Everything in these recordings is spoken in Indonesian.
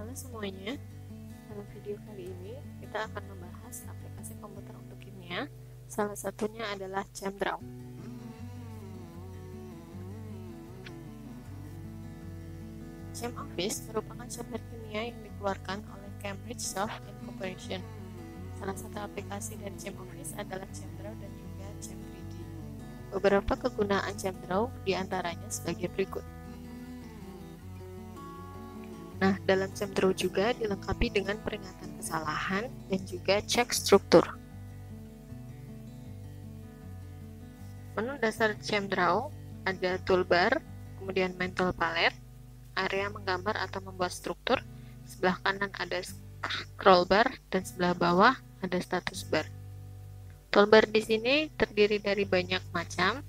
Halo semuanya, dalam video kali ini kita akan membahas aplikasi komputer untuk kimia. Salah satunya adalah ChemDraw. ChemOffice merupakan software kimia yang dikeluarkan oleh Cambridge Soft Incorporation. Salah satu aplikasi dari ChemOffice adalah ChemDraw dan juga Chem3D. Beberapa kegunaan ChemDraw diantaranya sebagai berikut. Nah, dalam ChemDraw juga dilengkapi dengan peringatan kesalahan dan juga cek struktur. Menu dasar ChemDraw ada toolbar, kemudian main tool palette, area menggambar atau membuat struktur, sebelah kanan ada scroll bar, dan sebelah bawah ada status bar. Toolbar di sini terdiri dari banyak macam.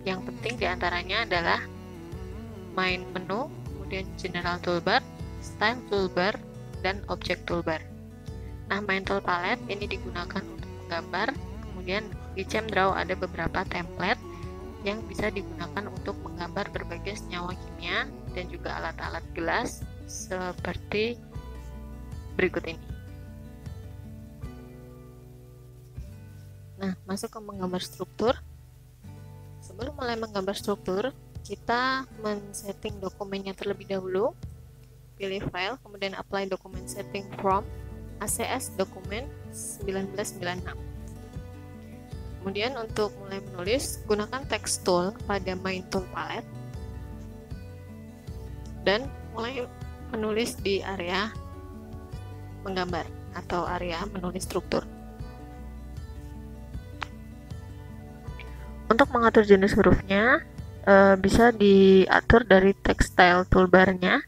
Yang penting diantaranya adalah main menu, kemudian general toolbar, style toolbar, dan object toolbar. Nah, main tool palette ini digunakan untuk menggambar. Kemudian di ChemDraw ada beberapa template yang bisa digunakan untuk menggambar berbagai senyawa kimia dan juga alat-alat gelas seperti berikut ini. Nah, masuk ke menggambar struktur. Sebelum mulai menggambar struktur, kita men-setting dokumennya terlebih dahulu. Pilih file, kemudian apply document setting from ACS dokumen 1996. Kemudian untuk mulai menulis, gunakan text tool pada main tool palette dan mulai menulis di area menggambar atau area menulis struktur. Untuk mengatur jenis hurufnya bisa diatur dari text style toolbarnya.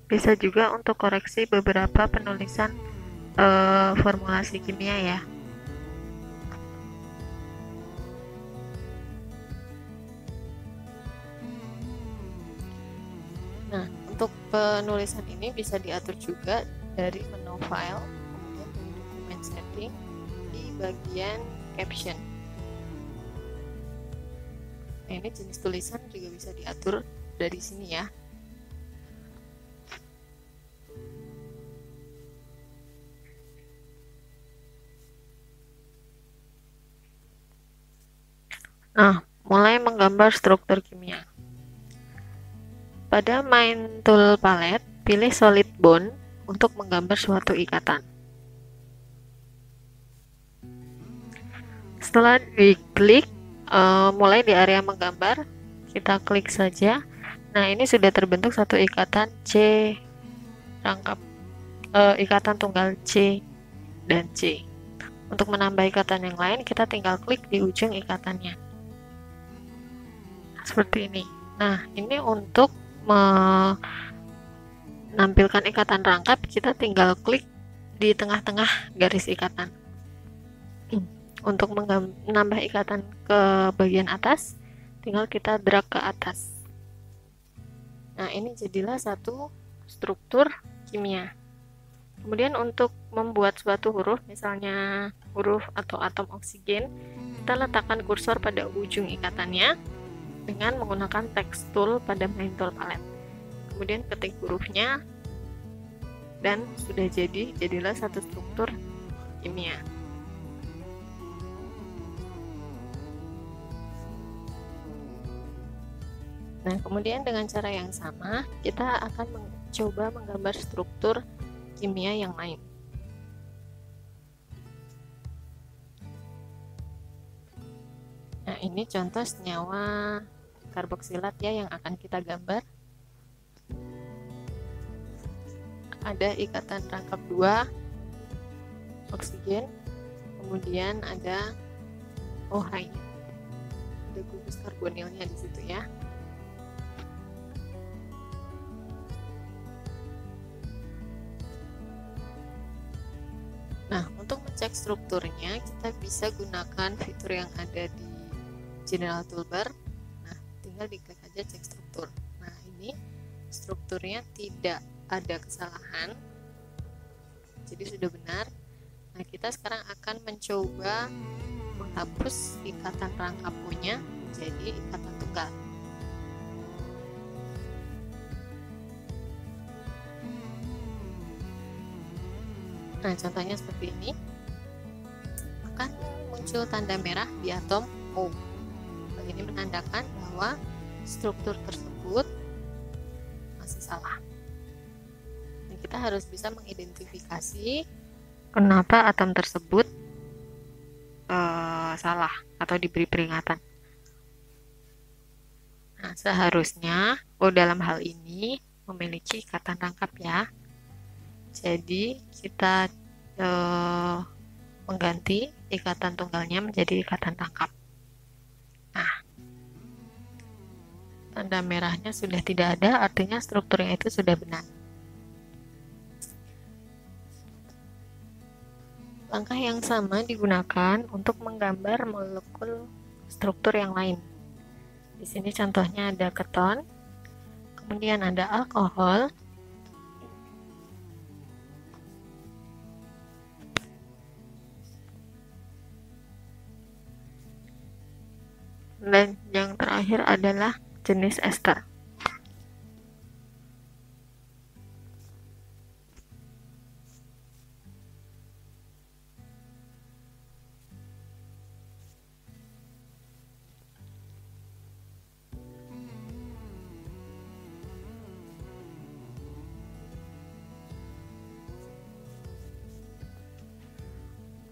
Bisa juga untuk koreksi beberapa penulisan formulasi kimia ya. Nah, untuk penulisan ini bisa diatur juga dari menu file, kemudian dari dokumen setting di bagian caption. Nah, ini jenis tulisan juga bisa diatur dari sini ya. Nah, mulai menggambar struktur kimia. Pada main tool palette, pilih solid bond untuk menggambar suatu ikatan. Setelah diklik, mulai di area menggambar, kita klik saja. Nah, ini sudah terbentuk satu ikatan C rangkap, ikatan tunggal C dan C. Untuk menambah ikatan yang lain, kita tinggal klik di ujung ikatannya. Seperti ini. Nah, ini untuk menampilkan ikatan rangkap, kita tinggal klik di tengah-tengah garis ikatan. Untuk menambah ikatan ke bagian atas, tinggal kita drag ke atas. Nah, ini jadilah satu struktur kimia. Kemudian untuk membuat suatu huruf, misalnya huruf atau atom oksigen, kita letakkan kursor pada ujung ikatannya dengan menggunakan text tool pada main tool palette. Kemudian ketik hurufnya dan sudah jadilah satu struktur kimia. Nah, kemudian dengan cara yang sama kita akan mencoba menggambar struktur kimia yang lain. Nah, ini contoh senyawa karboksilat ya yang akan kita gambar. Ada ikatan rangkap 2 oksigen, kemudian ada OH, ada gugus karbonilnya di situ ya. Nah, untuk mencek strukturnya kita bisa gunakan fitur yang ada di general toolbar. Nah, tinggal diklik aja cek struktur. Nah, ini strukturnya tidak ada kesalahan, jadi sudah benar. Nah, kita sekarang akan mencoba menghapus ikatan rangkap punya menjadi ikatan tunggal. Nah, contohnya seperti ini. Akan muncul tanda merah di atom O. Hal ini menandakan bahwa struktur tersebut masih salah. Dan kita harus bisa mengidentifikasi kenapa atom tersebut salah atau diberi peringatan. Nah, seharusnya dalam hal ini memiliki ikatan rangkap ya. Jadi kita mengganti ikatan tunggalnya menjadi ikatan rangkap. Nah, tanda merahnya sudah tidak ada, artinya strukturnya itu sudah benar. Langkah yang sama digunakan untuk menggambar molekul struktur yang lain. Di sini contohnya ada keton, kemudian ada alkohol, dan yang terakhir adalah jenis ester.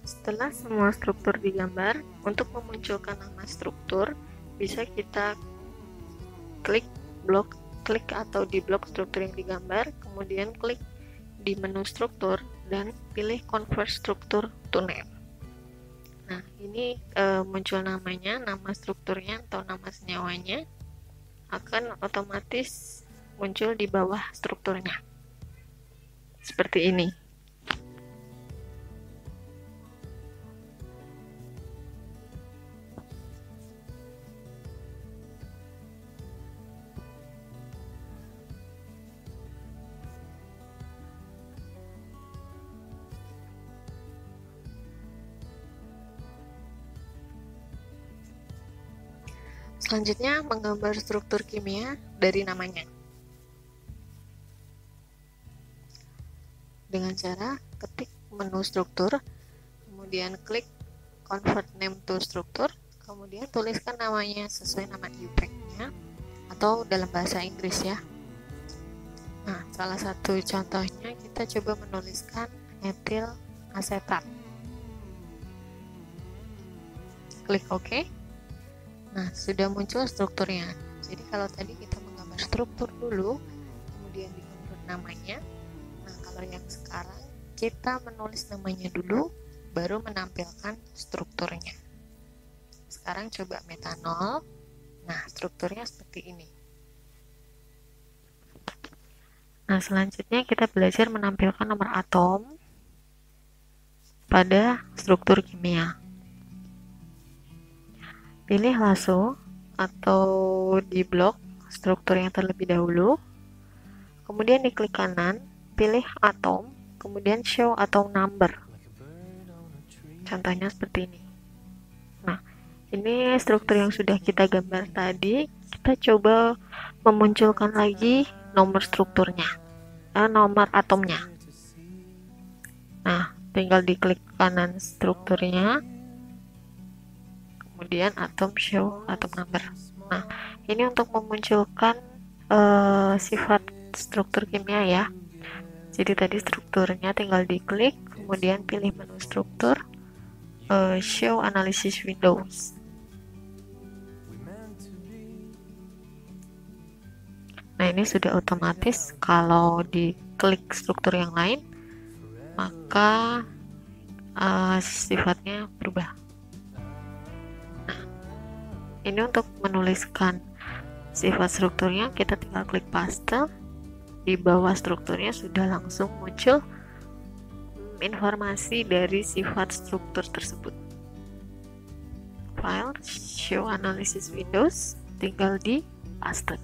Setelah semua struktur digambar, untuk memunculkan nama struktur, bisa kita klik atau di blok struktur yang digambar, kemudian klik di menu struktur dan pilih convert struktur to name. Nah, ini muncul namanya, nama strukturnya atau nama senyawanya akan otomatis muncul di bawah strukturnya. Seperti ini. Selanjutnya, menggambar struktur kimia dari namanya. Dengan cara ketik menu struktur, kemudian klik convert name to struktur, kemudian tuliskan namanya sesuai nama IUPAC-nya atau dalam bahasa Inggris ya. Nah, salah satu contohnya kita coba menuliskan etil asetat. Klik OK. Nah, sudah muncul strukturnya. Jadi kalau tadi kita menggambar struktur dulu, kemudian dikonvert namanya. Nah, kalau yang sekarang kita menulis namanya dulu, baru menampilkan strukturnya. Sekarang coba metanol. Nah, strukturnya seperti ini. Nah, selanjutnya kita belajar menampilkan nomor atom pada struktur kimia. Pilih lasso atau di blok strukturnya terlebih dahulu, kemudian diklik kanan, pilih atom, kemudian show atau number. Contohnya seperti ini. Nah, ini struktur yang sudah kita gambar tadi, kita coba memunculkan lagi nomor strukturnya, nomor atomnya. Nah, tinggal diklik kanan strukturnya, kemudian atom show atom number. Nah, ini untuk memunculkan sifat struktur kimia ya. Jadi tadi strukturnya tinggal diklik, kemudian pilih menu struktur, show analysis windows. Nah, ini sudah otomatis kalau diklik struktur yang lain, maka sifatnya berubah. Ini untuk menuliskan sifat strukturnya, kita tinggal klik paste. Di bawah strukturnya sudah langsung muncul informasi dari sifat struktur tersebut. File, show analysis windows, tinggal di paste.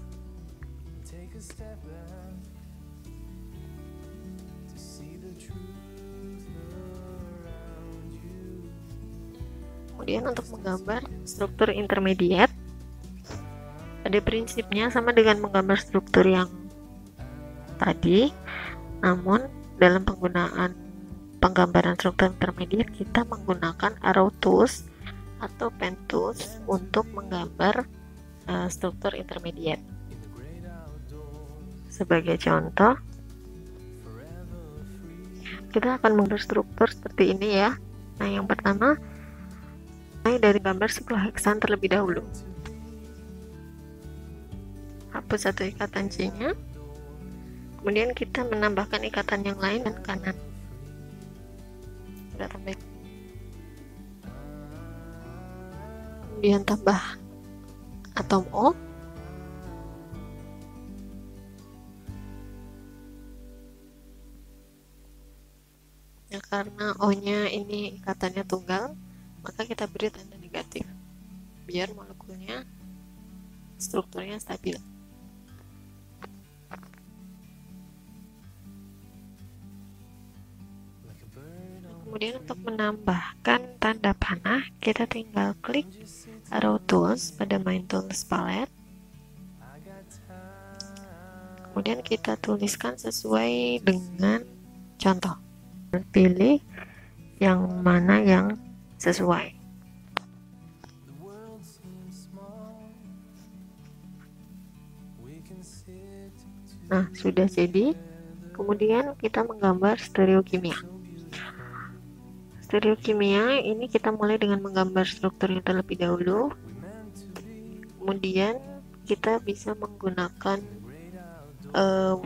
Kemudian untuk menggambar struktur intermediate, pada prinsipnya sama dengan menggambar struktur yang tadi, namun dalam penggunaan penggambaran struktur intermediate kita menggunakan arrow tools atau pen tools untuk menggambar struktur intermediate. Sebagai contoh, kita akan menggambar struktur seperti ini ya. Nah, yang pertama, mulai dari gambar sikloheksan terlebih dahulu. Hapus satu ikatan C-nya, kemudian kita menambahkan ikatan yang lain dan kanan. Kita tambah, kemudian tambah atom O, ya, karena O-nya ini ikatannya tunggal, maka kita beri tanda negatif biar molekulnya strukturnya stabil. Kemudian untuk menambahkan tanda panah, kita tinggal klik arrow tools pada main tools palette, kemudian kita tuliskan sesuai dengan contoh. Pilih yang mana yang sesuai. Nah, sudah jadi. Kemudian kita menggambar stereokimia. Stereokimia ini kita mulai dengan menggambar strukturnya terlebih dahulu. Kemudian kita bisa menggunakan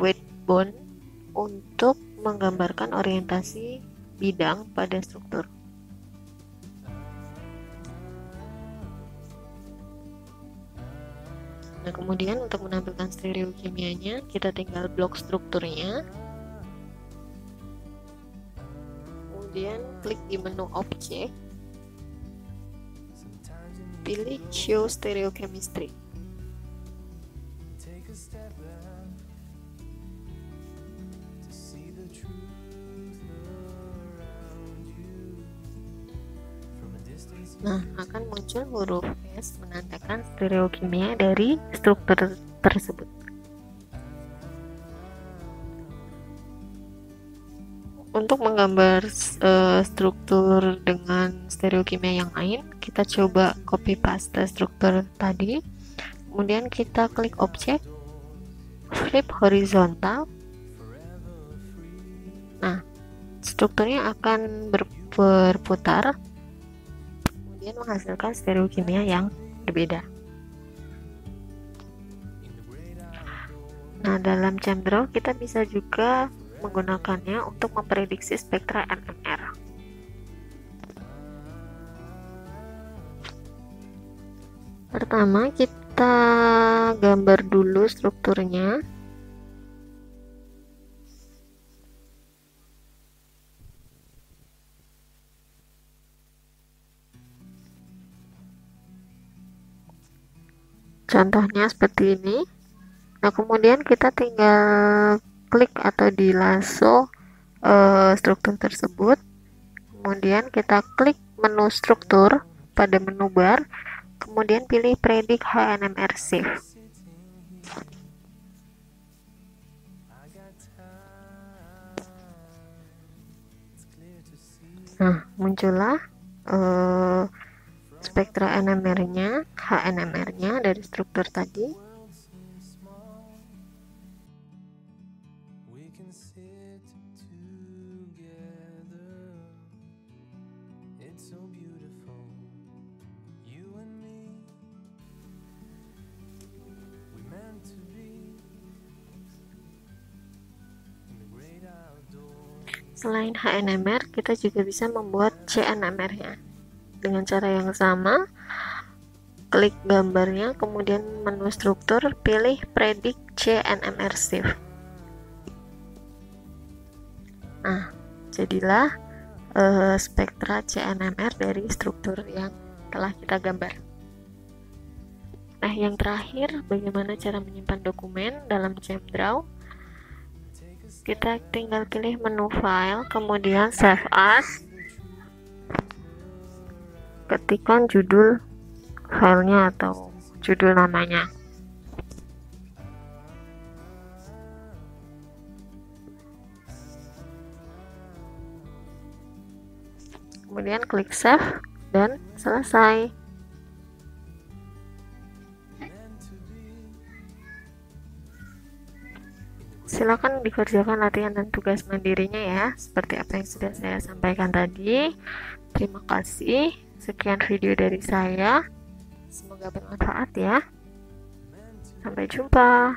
weight bond untuk menggambarkan orientasi bidang pada struktur. Nah, kemudian untuk menampilkan stereokimianya, kita tinggal blok strukturnya. Kemudian klik di menu objek, pilih show stereochemistry. Nah, akan muncul huruf S menandakan stereokimia dari struktur tersebut. Untuk menggambar struktur dengan stereokimia yang lain, kita coba copy paste struktur tadi. Kemudian kita klik objek, flip horizontal. Nah, strukturnya akan berputar, kemudian menghasilkan stereokimia yang berbeda. Nah, dalam ChemDraw kita bisa juga menggunakannya untuk memprediksi spektra NMR. Pertama, kita gambar dulu strukturnya. Contohnya seperti ini. Nah, kemudian kita tinggal klik atau di lasso struktur tersebut. Kemudian kita klik menu struktur pada menu bar. Kemudian pilih predict HNMR Safe. Nah, muncullah spektra NMR-nya, HNMR-nya dari struktur tadi. Selain HNMR, kita juga bisa membuat CNMR-nya. Dengan cara yang sama, klik gambarnya, kemudian menu struktur, pilih predict CNMR Safe. Nah, jadilah spektra CNMR dari struktur yang telah kita gambar. Nah, yang terakhir, bagaimana cara menyimpan dokumen dalam ChemDraw? Kita tinggal pilih menu file, kemudian save as, ketikkan judul filenya atau judul namanya. Kemudian klik save dan selesai. Silakan dikerjakan latihan dan tugas mandirinya ya, seperti apa yang sudah saya sampaikan tadi. Terima kasih. Sekian video dari saya. Semoga bermanfaat ya. Sampai jumpa.